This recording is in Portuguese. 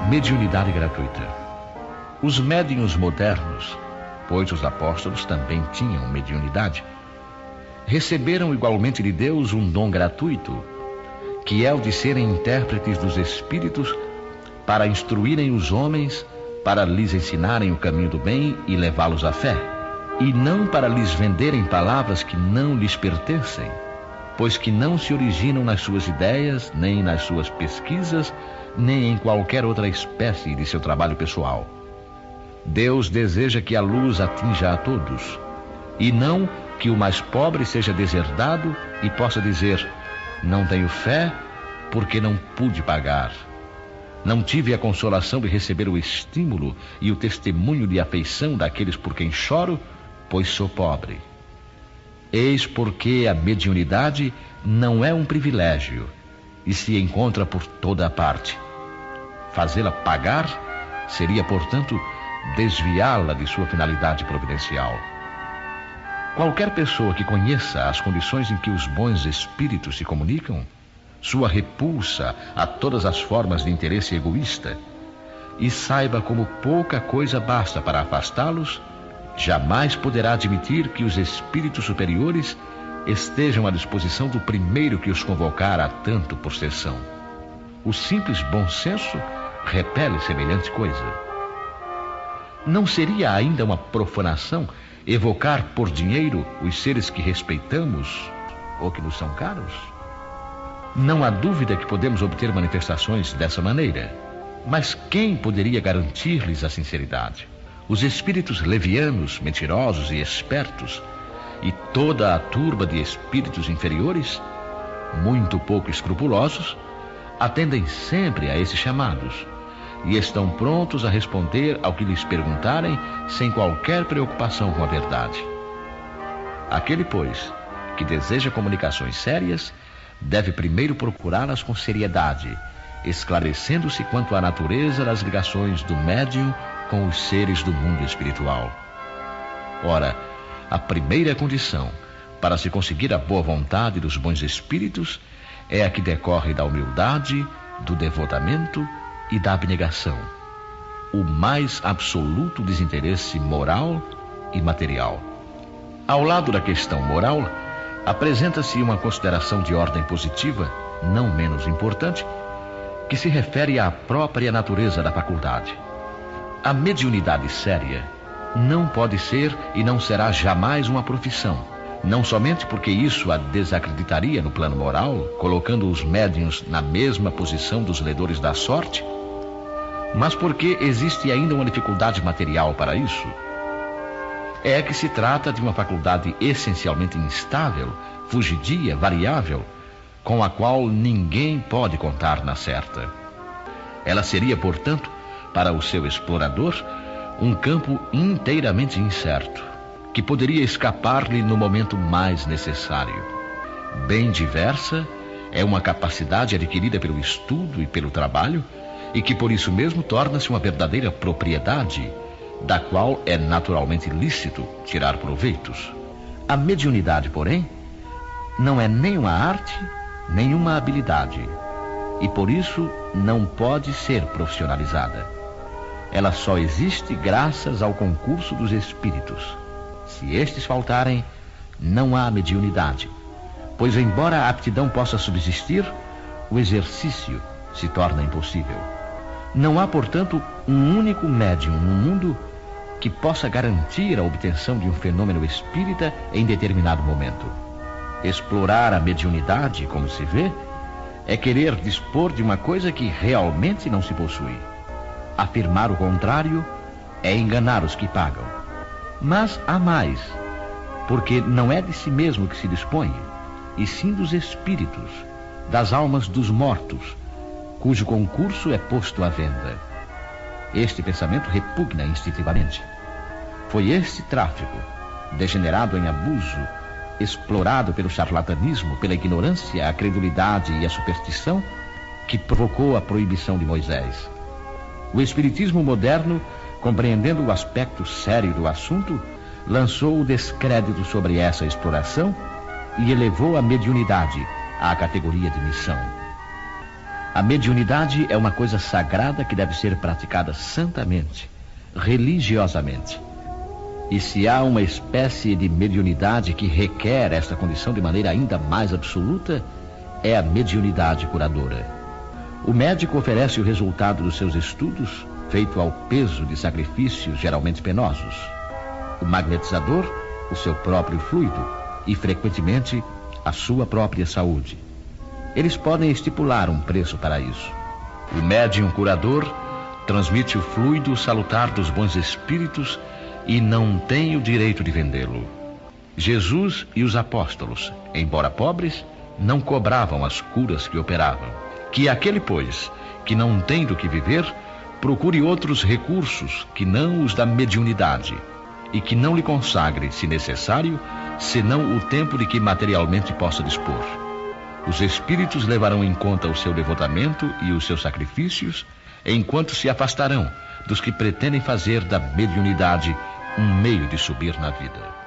Mediunidade gratuita. Os médiuns modernos, pois os apóstolos também tinham mediunidade, receberam igualmente de Deus um dom gratuito, que é o de serem intérpretes dos Espíritos para instruírem os homens, para lhes ensinarem o caminho do bem e levá-los à fé, e não para lhes venderem palavras que não lhes pertencem, pois que não se originam nas suas ideias, nem nas suas pesquisas, nem em qualquer outra espécie de seu trabalho pessoal. Deus deseja que a luz atinja a todos, e não que o mais pobre seja deserdado e possa dizer: não tenho fé porque não pude pagar. Não tive a consolação de receber o estímulo e o testemunho de afeição daqueles por quem choro, pois sou pobre. Eis porque a mediunidade não é um privilégio e se encontra por toda a parte. Fazê-la pagar seria, portanto, desviá-la de sua finalidade providencial. Qualquer pessoa que conheça as condições em que os bons espíritos se comunicam, sua repulsa a todas as formas de interesse egoísta, e saiba como pouca coisa basta para afastá-los, jamais poderá admitir que os espíritos superiores estejam à disposição do primeiro que os convocar a tanto possessão. O simples bom senso repele semelhante coisa. Não seria ainda uma profanação evocar por dinheiro os seres que respeitamos ou que nos são caros? Não há dúvida que podemos obter manifestações dessa maneira, mas quem poderia garantir-lhes a sinceridade? Os espíritos levianos, mentirosos e espertos, e toda a turba de espíritos inferiores, muito pouco escrupulosos, atendem sempre a esses chamados e estão prontos a responder ao que lhes perguntarem sem qualquer preocupação com a verdade. Aquele, pois, que deseja comunicações sérias, deve primeiro procurá-las com seriedade, esclarecendo-se quanto à natureza das ligações do médium com os seres do mundo espiritual. Ora, a primeira condição para se conseguir a boa vontade dos bons espíritos é a que decorre da humildade, do devotamento e da abnegação, o mais absoluto desinteresse moral e material. Ao lado da questão moral, apresenta-se uma consideração de ordem positiva, não menos importante, que se refere à própria natureza da faculdade. A mediunidade séria não pode ser e não será jamais uma profissão, não somente porque isso a desacreditaria no plano moral, colocando os médiuns na mesma posição dos ledores da sorte, mas porque existe ainda uma dificuldade material para isso. É que se trata de uma faculdade essencialmente instável, fugidia, variável, com a qual ninguém pode contar na certa. Ela seria, portanto, para o seu explorador, um campo inteiramente incerto, que poderia escapar-lhe no momento mais necessário. Bem diversa é uma capacidade adquirida pelo estudo e pelo trabalho, e que por isso mesmo torna-se uma verdadeira propriedade, da qual é naturalmente lícito tirar proveitos. A mediunidade, porém, não é nem uma arte, nem uma habilidade, e por isso não pode ser profissionalizada. Ela só existe graças ao concurso dos espíritos. Se estes faltarem, não há mediunidade, pois embora a aptidão possa subsistir, o exercício se torna impossível. Não há, portanto, um único médium no mundo que possa garantir a obtenção de um fenômeno espírita em determinado momento. Explorar a mediunidade, como se vê, é querer dispor de uma coisa que realmente não se possui. Afirmar o contrário é enganar os que pagam. Mas há mais, porque não é de si mesmo que se dispõe, e sim dos espíritos, das almas dos mortos, cujo concurso é posto à venda. Este pensamento repugna instintivamente. Foi este tráfico, degenerado em abuso, explorado pelo charlatanismo, pela ignorância, a credulidade e a superstição, que provocou a proibição de Moisés. O espiritismo moderno, compreendendo o aspecto sério do assunto, lançou o descrédito sobre essa exploração e elevou a mediunidade à categoria de missão. A mediunidade é uma coisa sagrada que deve ser praticada santamente, religiosamente. E se há uma espécie de mediunidade que requer esta condição de maneira ainda mais absoluta, é a mediunidade curadora. O médico oferece o resultado dos seus estudos, feito ao peso de sacrifícios geralmente penosos. O magnetizador, o seu próprio fluido e, frequentemente, a sua própria saúde. Eles podem estipular um preço para isso. O médium curador transmite o fluido salutar dos bons espíritos e não tem o direito de vendê-lo. Jesus e os apóstolos, embora pobres, não cobravam as curas que operavam. Que aquele, pois, que não tem do que viver, procure outros recursos que não os da mediunidade e que não lhe consagre, se necessário, senão o tempo de que materialmente possa dispor. Os espíritos levarão em conta o seu devotamento e os seus sacrifícios, enquanto se afastarão dos que pretendem fazer da mediunidade um meio de subir na vida.